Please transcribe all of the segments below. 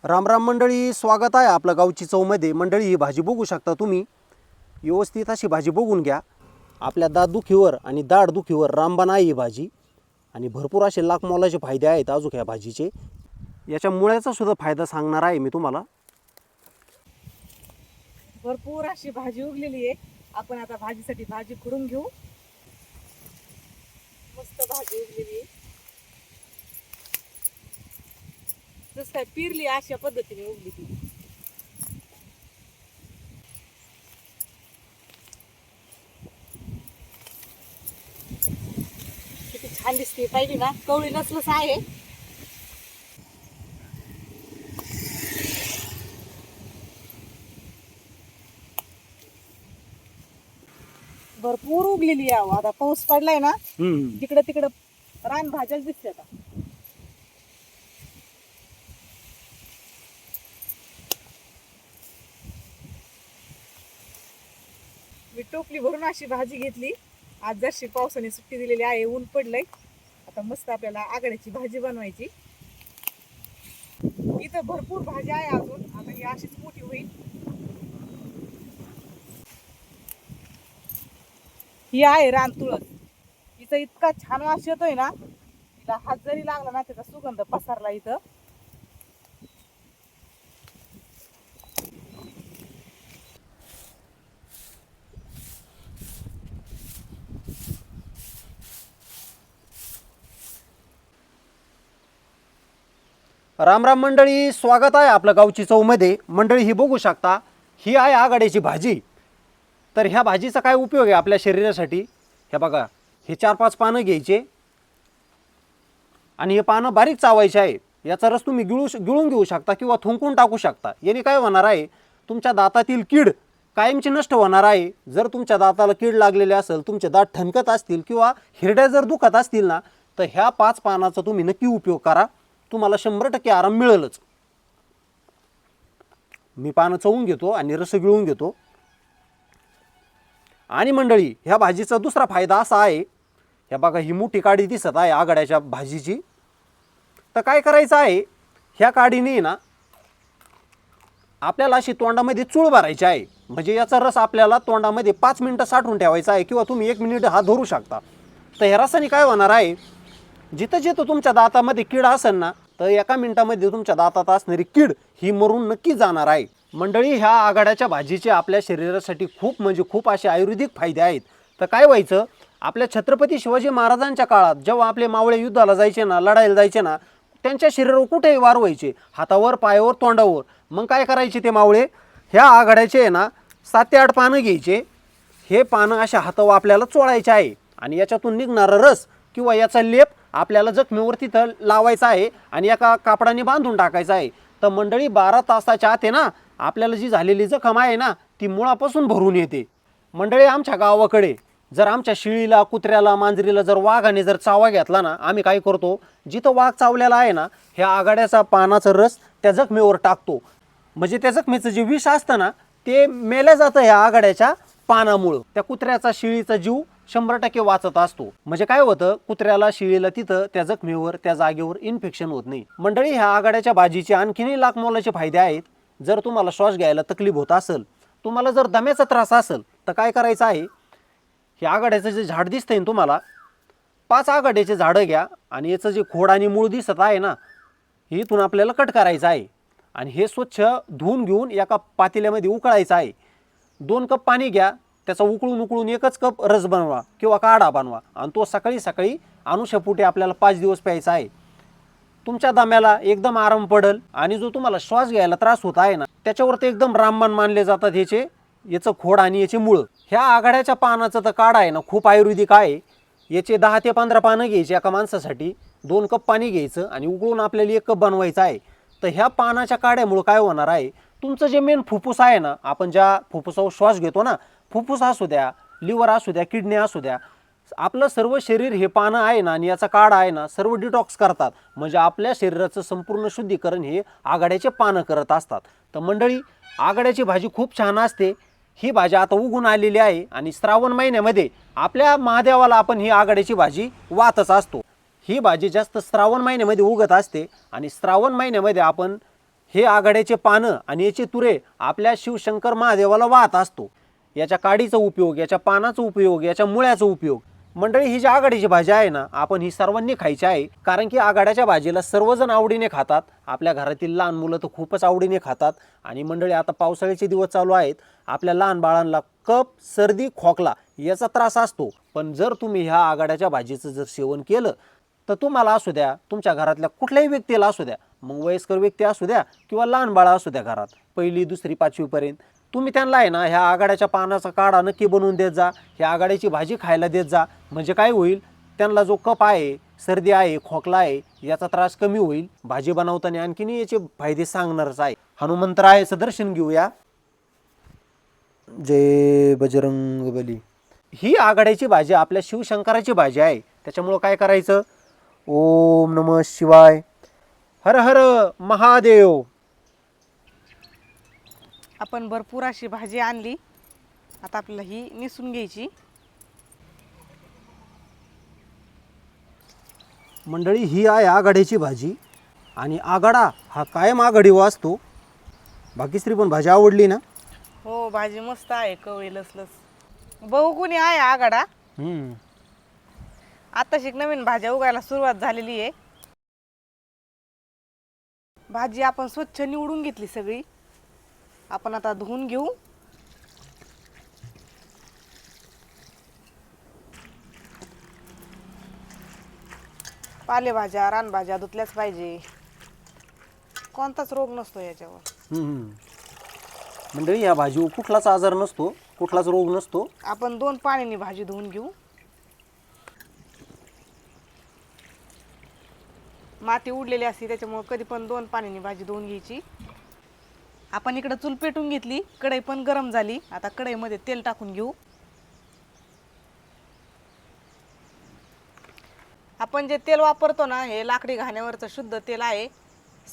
राम राम मंडळी, स्वागत आहे आपलं गावची चवमध्ये. मंडळी, ही भाजी बघू शकता तुम्ही. व्यवस्थित अशी भाजी बघून घ्या. आपल्या दातदुखीवर आणि दाढदुखीवर रामबाण आहे ही भाजी. आणि भरपूर असे लाख मोलाचे फायदे आहेत अजून ह्या भाजीचे. याच्या मुळ्याचा सुद्धा फायदा सांगणार आहे मी तुम्हाला. भरपूर अशी भाजी उगलेली आहे. आपण आता भाजीसाठी भाजी खुडून घेऊ. मस्त भाजी उगलेली आहे. जसं काय पिरली अशा पद्धतीने उगली ती. किती छान दिसते, पाहिली ना. कवळी नसलंच आहे. भरपूर उगलेली आहे. आता पाऊस पडलाय ना, तिकडं तिकडं रान भाज्याच दिसते आता. मी टोपली भरून अशी भाजी घेतली. आज जरशी पावसाने सुट्टी दिलेली आहे, ऊन पडलंय. आता मस्त आपल्याला आगड्याची भाजी बनवायची. इथं भरपूर भाजी आहे अजून. आता ही अशीच मोठी होईल. ही आहे रान तुळस. हिचा इतका छान वास येतोय ना, तिला हात जरी लागला ना त्याचा सुगंध पसरला इथं. राम राम मंडळी, स्वागत आहे आपलं गावची चवमध्ये. मंडळी, ही बघू शकता, ही आहे आघाड्याची भाजी. तर ह्या भाजीचा काय उपयोग आहे आपल्या शरीरासाठी? हे बघा, हे 4-5 पानं घ्यायचे आणि हे पानं बारीक चावायचे आहे. याचा रस तुम्ही गिळून घेऊ शकता किंवा थुंकून टाकू शकता. याने काय होणार आहे, तुमच्या दातातील कीड कायमची नष्ट होणार आहे. जर तुमच्या दाताला कीड लागलेली असेल, तुमचे दात ठणकत असतील किंवा हिरड्या जर दुखत असतील ना, तर ह्या 5 पानाचा तुम्ही नक्की उपयोग करा. तुम्हाला 100% आराम मिळेलच. मी पानं चवून घेतो आणि रस गिळून घेतो. आणि मंडळी, ह्या भाजीचा दुसरा फायदा असा आहे, ह्या बघा, ही मोठी काडी दिसत आहे आघाड्याच्या भाजीची. तर काय करायचं आहे, ह्या काडीने ना आपल्याला अशी तोंडामध्ये चूळ भरायची आहे. म्हणजे याचा रस आपल्याला तोंडामध्ये 5 मिनिटं साठवून ठेवायचा आहे किंवा तुम्ही 1 मिनिट हा धरू शकता. तर ह्या रसाने काय होणार आहे, जिथं जिथं तुमच्या दातामध्ये कीड असेल ना, तर 1 मिनिटामध्ये तुमच्या दातात असणारी कीड ही मरून नक्की जाणार आहे. मंडळी, ह्या आघाड्याच्या भाजीचे आपल्या शरीरासाठी खूप म्हणजे खूप असे आयुर्वेदिक फायदे आहेत. तर काय व्हायचं, आपल्या छत्रपती शिवाजी महाराजांच्या काळात जेव्हा आपले मावळे युद्धाला जायचे ना, लढायला जायचे ना, त्यांच्या शरीरावर कुठेही वार व्हायचे, हातावर, पायावर, तोंडावर. मग काय करायचे ते मावळे, ह्या आघाड्याचे आहे ना 7 ते 8 पानं घ्यायचे. हे पानं अशा हातावर आपल्याला चोळायचे आहे आणि याच्यातून निघणारा रस किंवा याचा लेप आपल्याला जखमेवर तिथं लावायचा आहे आणि एका कापडाने बांधून टाकायचा आहे. तर मंडळी, 12 तासाच्या आत आहे ना, आपल्याला जी झालेली जखम आहे ना, ती मुळापासून भरून येते. मंडळी, आमच्या गावाकडे जर आमच्या शिळीला, कुत्र्याला, मांजरीला जर वाघाने जर चावा घेतला ना, आम्ही काय करतो, जिथं वाघ चावलेला आहे ना, ह्या आघाड्याचा पानाचा रस त्या जखमेवर टाकतो. म्हणजे त्या जखमेचं जे विष असतं ना, ते मेलं जातं ह्या आघाड्याच्या पानामुळं. त्या कुत्र्याचा, शिळीचा जीव 100% वाचत असतो. म्हणजे काय होतं, कुत्र्याला, शिळीला तिथं त्या जखमेवर, त्या जागेवर इन्फेक्शन होत नाही. मंडळी, ह्या आघाड्याच्या भाजीचे आणखीनही लाख मोलाचे फायदे आहेत. जर तुम्हाला श्वास घ्यायला तकलीफ होत असेल, तुम्हाला जर दम्याचा त्रास असेल, तर काय करायचं आहे, हे आघाड्याचं जे झाड दिसतंय ना तुम्हाला, 5 आघाड्याचे झाडं घ्या आणि याचं जे खोड आणि मूळ दिसत आहे ना, हे इथून आपल्याला कट करायचं आहे आणि हे स्वच्छ धुवून घेऊन एका पातेल्यामध्ये उकळायचं आहे. 2 कप पाणी घ्या, त्याचा उकळून 1च कप रस बनवा किंवा काढा बनवा आणि तो सकाळी सकाळी अनुषपोटी आपल्याला 5 दिवस प्यायचा आहे. तुमच्या दम्याला एकदम आराम पडेल आणि जो तुम्हाला श्वास घ्यायला त्रास होत आहे ना, त्याच्यावर ते एकदम रामबाण मानले जातात याचं खोड आणि याचे मुळं. ह्या आघाड्याच्या पानाचं तर काढा आहे ना, खूप आयुर्वेदिक आहे. याचे 10 ते 15 पानं घ्यायची एका माणसासाठी. 2 कप पाणी घ्यायचं आणि उकळून आपल्याला 1 कप बनवायचं आहे. तर ह्या पानाच्या काढ्यामुळं काय होणार आहे, तुमचं जे मेन फुफ्फुस आहे ना, आपण ज्या फुफ्फुसावर श्वास घेतो ना, फुफ्फुस असू द्या, लिव्हर असू द्या, किडनी असू द्या, आपलं सर्व शरीर हे पानं आहे ना आणि याचा काढा आहे ना, सर्व डिटॉक्स करतात. म्हणजे आपल्या शरीराचं संपूर्ण शुद्धीकरण हे आघाड्याचे पानं करत असतात. तर मंडळी, आघाड्याची भाजी खूप छान असते. ही भाजी आता उगून आलेली आहे आणि श्रावण महिन्यामध्ये आपल्या महादेवाला आपण ही आघाड्याची भाजी वाहतच असतो. ही भाजी जास्त श्रावण महिन्यामध्ये उगत असते आणि श्रावण महिन्यामध्ये आपण हे आघाड्याचे पानं आणि याचे तुरे आपल्या शिवशंकर महादेवाला वाहत असतो. याच्या काडीचा उपयोग, याच्या पानाचा उपयोग, याच्या मुळ्याचा उपयोग. मंडळी, ही जी आघाडीची भाजी आहे ना, आपण ही सर्वांनी खायची आहे. कारण की आघाड्याच्या भाजीला सर्वजण आवडीने खातात. आपल्या घरातील लहान मुलं तर खूपच आवडीने खातात. आणि मंडळी, आता पावसाळ्याचे दिवस चालू आहेत. आपल्या लहान बाळांना कफ, सर्दी, खोकला याचा त्रास असतो. पण जर तुम्ही ह्या आघाड्याच्या भाजीचं जर सेवन केलं तर तुम्हाला असू द्या, तुमच्या घरातल्या कुठल्याही व्यक्तीला असू द्या, मग वयस्कर व्यक्ती असू द्या किंवा लहान बाळा असू द्या घरात, 1ली, 2री, 5वीपर्यंत, तुम्ही त्यांना आहे ना ह्या आघाड्याच्या पानाचा काढा नक्की बनवून देत जा. ह्या आघाड्याची भाजी खायला देत जा. म्हणजे काय होईल, त्यांना जो कफ आहे, सर्दी आहे, खोकला आहे, याचा त्रास कमी होईल. भाजी बनवताना आणखीन याचे फायदे सांगणारच आहे. हनुमंतरायाचं दर्शन घेऊया. जय बजरंग बली. ही आघाड्याची भाजी आपल्या शिवशंकराची भाजी आहे. त्याच्यामुळं काय करायचं, ओम नमः शिवाय, हर हर महादेव. आपण भरपूर अशी भाजी आणली. आता आपल्याला ही निसून घ्यायची. मंडळी, ही आहे आघाड्याची भाजी. आणि आघाडा हा कायम आघाडी वाचतो. भाग्यश्री, पण भाजी आवडली ना? हो, भाजी मस्त आहे, कवळी लसलस. बघू कोणी आहे आघाडा. आता शिक नवीन भाज्या उगायला सुरुवात झालेली आहे. भाजी आपण स्वच्छ निवडून घेतली सगळी. आपण आता धुवून घेऊ. पालेभाज्या, रानभाज्या धुतल्याच पाहिजे. कोणताच रोग नसतो याच्यावर. मंडळी, या भाजीवर कुठलाच आजार नसतो, कुठलाच रोग नसतो. आपण 2 पाण्याने भाजी धुवून घेऊ. माती उडलेली असते त्याच्यामुळे कधी पण 2 पाण्याने भाजी धुवून घ्यायची. आपण इकडे चूल पेटून घेतली. कढई पण गरम झाली. आता कढईमध्ये तेल टाकून घेऊ. आपण जे तेल वापरतो ना, हे लाकडी घाण्यावरचं शुद्ध तेल आहे,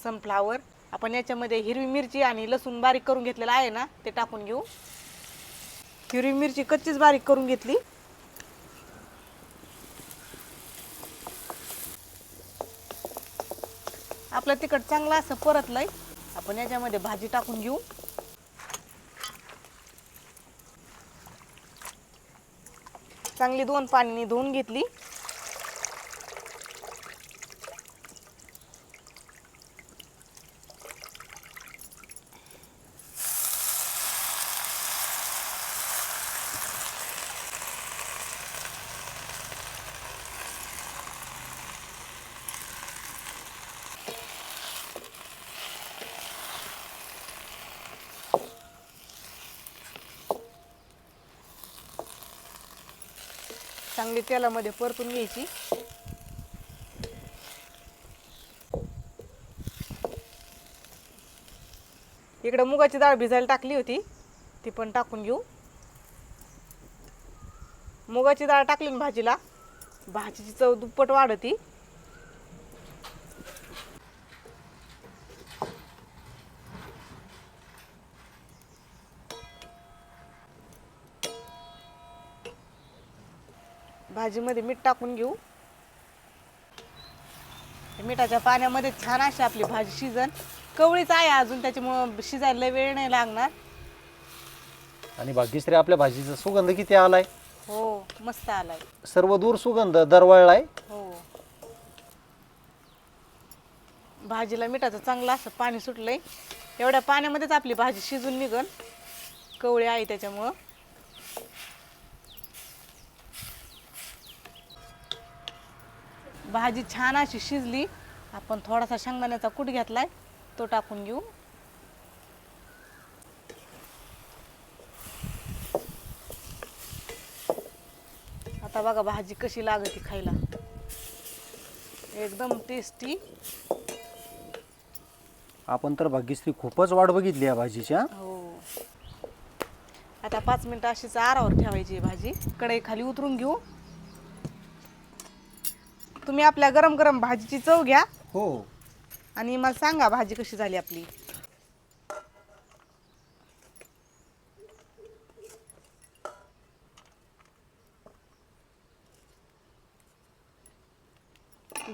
सनफ्लावर. आपण याच्यामध्ये हिरवी मिरची आणि लसूण बारीक करून घेतलेला आहे ना, ते टाकून घेऊ. हिरवी मिरची कच्चीच बारीक करून घेतली. आपलं तिखट चांगलं असं परतलंय. आपण याच्यामध्ये भाजी टाकून घेऊ. चांगली 2 पाण्याने धुवून घेतली. चांगली तेलामध्ये परतून घ्यायची. इकडे मुगाची डाळ भिजायला टाकली होती, ती पण टाकून घेऊ. मुगाची डाळ टाकली ना भाजीला, भाजीची चव दुप्पट वाढती. भाजीमध्ये मीठ टाकून घेऊ. मिठाच्या पाण्यामध्ये छान अशी आपली भाजी शिजन. कवळीच आहे अजून, त्याच्यामुळं शिजायला वेळ नाही लागणार. आणि भाग्यश्री, आपल्या भाजीचा सुगंध किती आलाय. हो, मस्त आलाय. सर्व दूर सुगंध दरवळलाय. हो, भाजीला मिठाचं चांगलं असं पाणी सुटलंय. एवढ्या पाण्यामध्येच आपली भाजी शिजून निघन, कवळी आहे त्याच्यामुळं. भाजी छान अशी शिजली. आपण थोडासा शेंगदाण्याचा कूट घेतलाय, तो टाकून घेऊ. आता बघा भाजी कशी लागते खायला, एकदम टेस्टी. आपण तर भाग्यश्री खूपच वाट बघितली या भाजीच्या. हो, आता 5 मिनिटं अशीच आरावर ठेवायची भाजी. कढई खाली उतरून घेऊ. तुम्ही आपल्या गरम गरम भाजीची चव घ्या. हो, आणि मला सांगा भाजी कशी झाली आपली.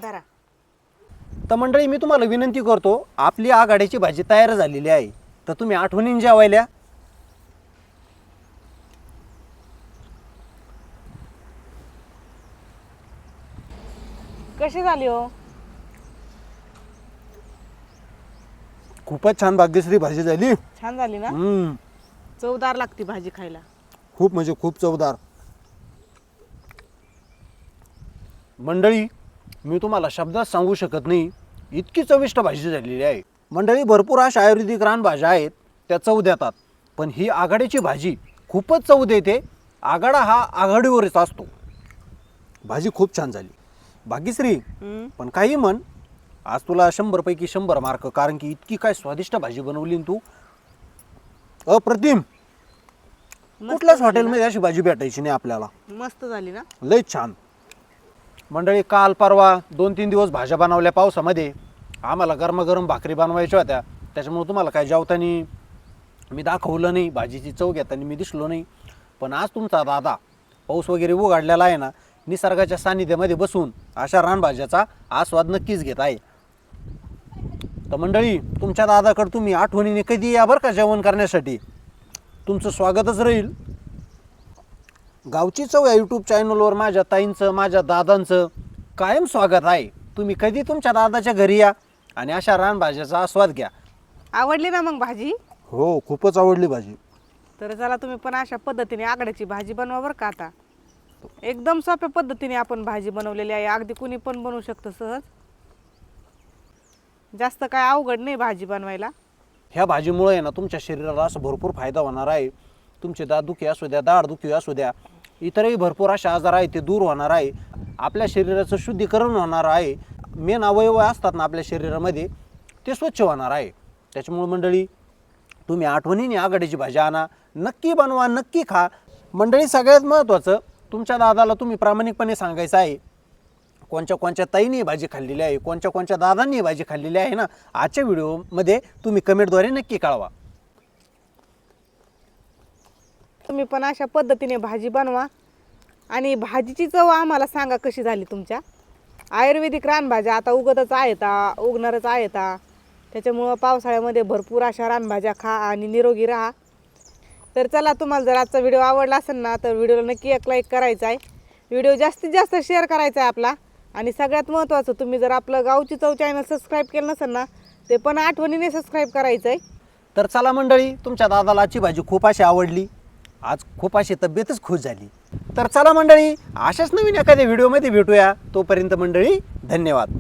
धरा. तर मंडळी मी तुम्हाला विनंती करतो, आपली आघाडीची भाजी तयार झालेली आहे, तर तुम्ही आठवणीने जेवायला. कशी झाली हो? खूपच छान भाग्यश्री भाजी झाली. छान झाली ना? चवदार लागते भाजी खायला. खूप म्हणजे खूप चवदार. मंडळी मी तुम्हाला शब्दात सांगू शकत नाही, इतकी चविष्ट भाजी झालेली आहे. मंडळी भरपूर अशा आयुर्वेदिक रानभाज्या आहेत त्या चव देतात, पण ही आघाडीची भाजी खूपच चव देते. आघाडा हा आघाडीवरच असतो. भाजी खूप छान झाली भाग्यश्री. पण काही म्हण, आज तुला 100 पैकी 100 मार्क, कारण की इतकी काय स्वादिष्ट भाजी बनवली तू. अप्रतिम. कुठल्याच हॉटेलमध्ये अशी भाजी भेटायची नाही आपल्याला. मस्त झाली ना? लय छान. मंडळी काल परवा 2-3 दिवस भाज्या बनवल्या पावसामध्ये. आम्हाला गरमागरम भाकरी बनवायच्या होत्या, त्याच्यामुळे तुम्हाला काय जेवताना मी दाखवलं नाही, भाजीची चव घेताना मी दिसलो नाही. पण आज तुमचा दादा पाऊस वगैरे उघडलेला आहे ना, निसर्गाच्या सानिध्यामध्ये बसून अशा रानभाज्याचा आस्वाद नक्कीच घेत आहे. तर मंडळी तुमच्या दादाकडे तुम्ही आठवणीने कधी या बरं का जेवण करण्यासाठी. तुमचं स्वागतच राहील. गावची चव या यूट्यूब चॅनलवर माझ्या ताईंचं, माझ्या दादांचं कायम स्वागत आहे. तुम्ही कधी तुमच्या दादाच्या घरी या आणि अशा रानभाज्याचा आस्वाद घ्या. आवडली ना मग भाजी? हो, खूपच आवडली भाजी. तर चला तुम्ही पण अशा पद्धतीने आघाड्याची भाजी बनवा बरं का. आता एकदम सोप्या पद्धतीने आपण भाजी बनवलेली आहे. अगदी कुणी पण बनवू शकतं सहज. जास्त काय अवघड नाही भाजी बनवायला. ह्या भाजीमुळे आहे ना तुमच्या शरीराला असं भरपूर फायदा होणार आहे. तुमचे दातदुखी असू द्या, दाढदुखी असू द्या, इतरही भरपूर असे आजार आहेत ते दूर होणार आहे. आपल्या शरीराचं शुद्धीकरण होणार आहे. मेन अवयव असतात ना आपल्या शरीरामध्ये, ते स्वच्छ होणार आहे. त्याच्यामुळे मंडळी तुम्ही आठवणीने आघाडीची भाजी आणा, नक्की बनवा, नक्की खा. मंडळी सगळ्यात महत्त्वाचं, तुमच्या दादाला तुम्ही प्रामाणिकपणे सांगायचं आहे कोणत्या कोणत्या ताईने भाजी खाल्लेली आहे, कोणत्या कोणत्या दादांनी भाजी खाल्लेली आहे ना, आजच्या व्हिडिओमध्ये तुम्ही कमेंटद्वारे नक्की कळवा. तुम्ही पण अशा पद्धतीने भाजी बनवा आणि भाजीची चव आम्हाला सांगा कशी झाली तुमच्या. आयुर्वेदिक रानभाज्या आता उगतच आहेत, उगणारच आहेत. त्याच्यामुळं पावसाळ्यामध्ये भरपूर अशा रानभाज्या खा आणि निरोगी राहा. तर चला, तुम्हाला जर आजचा व्हिडिओ आवडला असेल ना, तर व्हिडिओला नक्की एक लाईक करायचा आहे. व्हिडिओ जास्तीत जास्त शेअर करायचा आहे आपला. आणि सगळ्यात महत्त्वाचं, तुम्ही जर आपलं गावची चव चॅनल सबस्क्राईब केलं नसेल ना, ते पण आठवणीने सबस्क्राईब करायचं आहे. तर चला मंडळी, तुमच्या दादाला आजची भाजी खूप अशी आवडली, आज खूप अशी तब्येतच खुश झाली. तर चला मंडळी, अशाच नवीन एखाद्या व्हिडिओमध्ये भेटूया. तोपर्यंत मंडळी धन्यवाद.